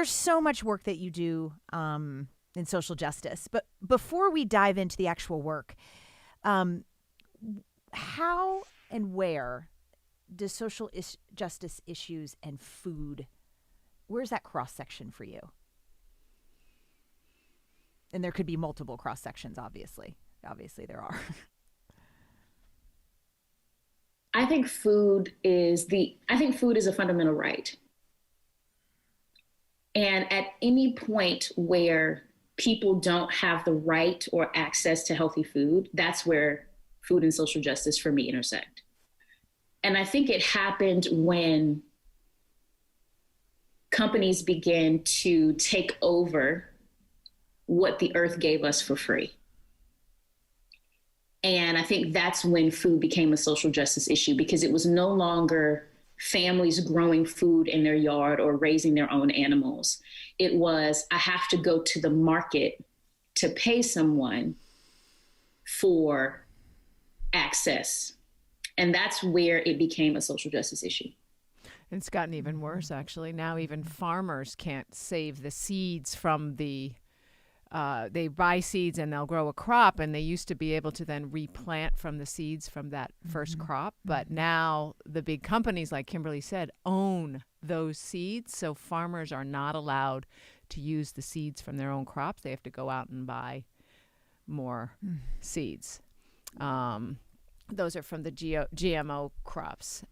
there's so much work that you do in social justice. But before we dive into the actual work, how and where does social justice issues and food, where's that cross section for you? And there could be multiple cross sections, obviously. Obviously there are. I think food is a fundamental right. And at any point where people don't have the right or access to healthy food, that's where food and social justice for me intersect. And I think it happened when companies began to take over what the earth gave us for free. And I think that's when food became a social justice issue, because it was no longer families growing food in their yard or raising their own animals. It was, I have to go to the market to pay someone for access. And that's where it became a social justice issue. It's gotten even worse, actually. Now even farmers can't save the seeds from the they buy seeds and they'll grow a crop, and they used to be able to then replant from the seeds from that first crop. But now the big companies, like Kimberly said, own those seeds. So farmers are not allowed to use the seeds from their own crops. They have to go out and buy more seeds. Those are from the GMO crops.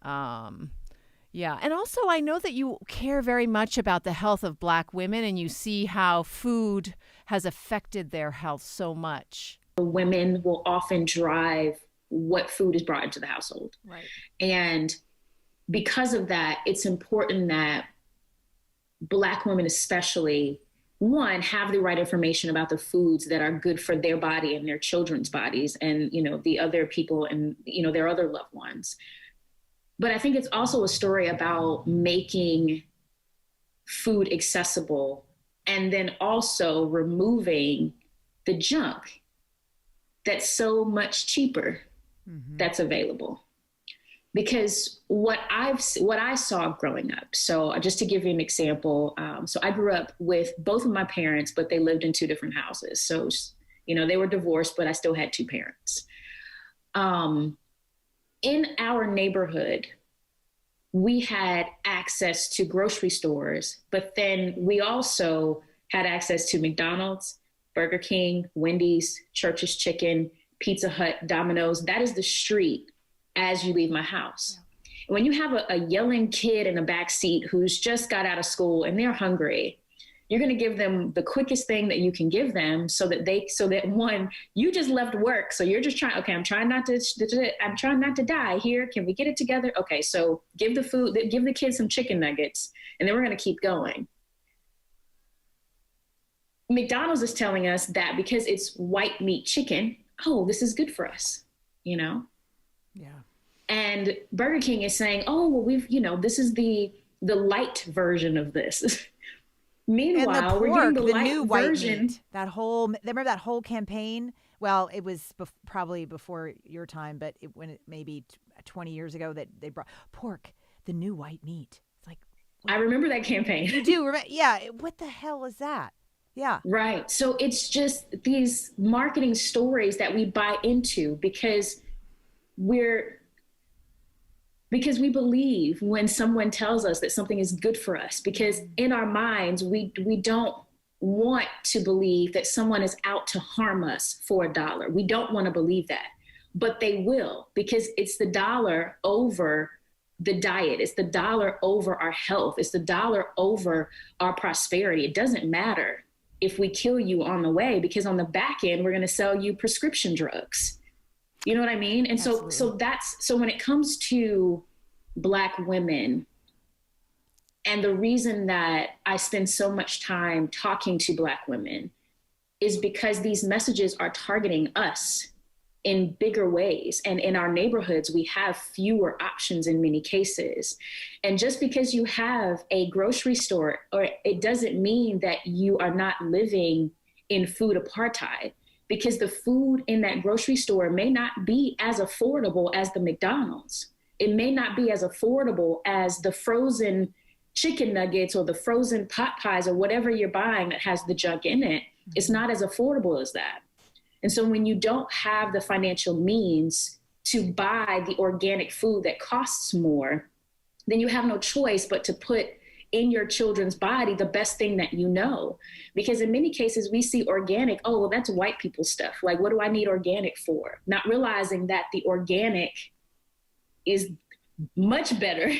Yeah. And also, I know that you care very much about the health of Black women, and you see how food has affected their health so much. Women will often drive what food is brought into the household. Right. And because of that, it's important that Black women especially, one, have the right information about the foods that are good for their body and their children's bodies and, the other people and, their other loved ones. But I think it's also a story about making food accessible and then also removing the junk that's so much cheaper that's available. Because what I saw growing up, so just to give you an example, so I grew up with both of my parents, but they lived in two different houses. So, they were divorced, but I still had two parents. In our neighborhood, we had access to grocery stores, but then we also had access to McDonald's, Burger King, Wendy's, Church's Chicken, Pizza Hut, Domino's. That is the street as you leave my house. Yeah. When you have a yelling kid in the back seat who's just got out of school and they're hungry, you're going to give them the quickest thing that you can give them so that one, you just left work. So you're just trying, okay, I'm trying not to die here. Can we get it together? Okay. So give the kids some chicken nuggets, and then we're going to keep going. McDonald's is telling us that because it's white meat chicken, oh, this is good for us, Yeah. And Burger King is saying, oh, well, this is the light version of this. Meanwhile, we're getting the new white version. Meat, remember that whole campaign? Well, it was probably before your time, but maybe 20 years ago that they brought pork, the new white meat. It's like, I remember that campaign. You do? Yeah. What the hell is that? Yeah. Right. So it's just these marketing stories that we buy into because we believe when someone tells us that something is good for us, because in our minds, we don't want to believe that someone is out to harm us for $1. We don't want to believe that, but they will, because it's the dollar over the diet. It's the dollar over our health. It's the dollar over our prosperity. It doesn't matter if we kill you on the way, because on the back end, we're going to sell you prescription drugs. You know what I mean? And so when it comes to Black women, and the reason that I spend so much time talking to Black women is because these messages are targeting us in bigger ways. And in our neighborhoods, we have fewer options in many cases. And just because you have a grocery store, or it doesn't mean that you are not living in food apartheid, because the food in that grocery store may not be as affordable as the McDonald's. It may not be as affordable as the frozen chicken nuggets or the frozen pot pies or whatever you're buying that has the junk in it, it's not as affordable as that. And so when you don't have the financial means to buy the organic food that costs more, then you have no choice but to put in your children's body the best thing that you know. Because in many cases we see organic, oh, well, that's white people stuff. Like, what do I need organic for? Not realizing that the organic is much better.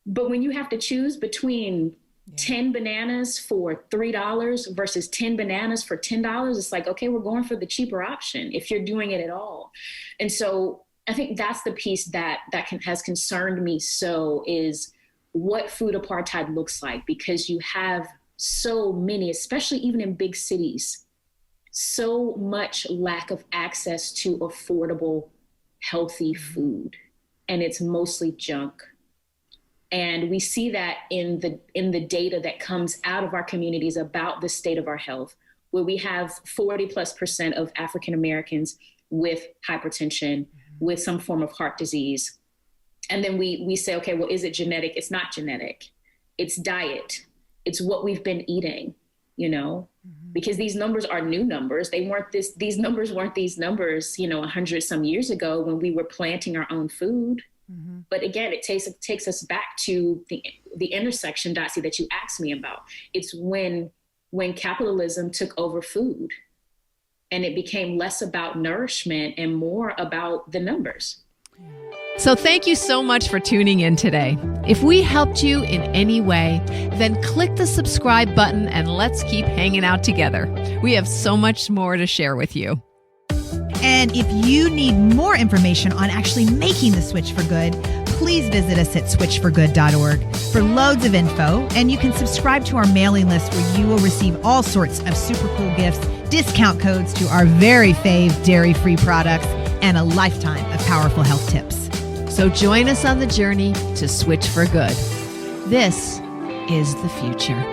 But when you have to choose between 10 bananas for $3 versus 10 bananas for $10, it's like, okay, we're going for the cheaper option if you're doing it at all. And so I think that's the piece that has concerned me so, is what food apartheid looks like, because you have so many, especially even in big cities, so much lack of access to affordable, healthy food, and it's mostly junk. And we see that in the data that comes out of our communities about the state of our health, where we have 40+% of African Americans with hypertension, with some form of heart disease. And then we say, okay, well, is it genetic? It's not genetic. It's diet. It's what we've been eating, because these numbers are new numbers. These numbers weren't these numbers, 100 some years ago when we were planting our own food. Mm-hmm. But again, it takes us back to the intersection, Dotsie, that you asked me about. It's when capitalism took over food and it became less about nourishment and more about the numbers. So thank you so much for tuning in today. If we helped you in any way, then click the subscribe button and let's keep hanging out together. We have so much more to share with you. And if you need more information on actually making the switch for good, please visit us at switchforgood.org for loads of info. And you can subscribe to our mailing list where you will receive all sorts of super cool gifts, discount codes to our very fave dairy-free products, and a lifetime of powerful health tips. So join us on the journey to switch for good. This is the future.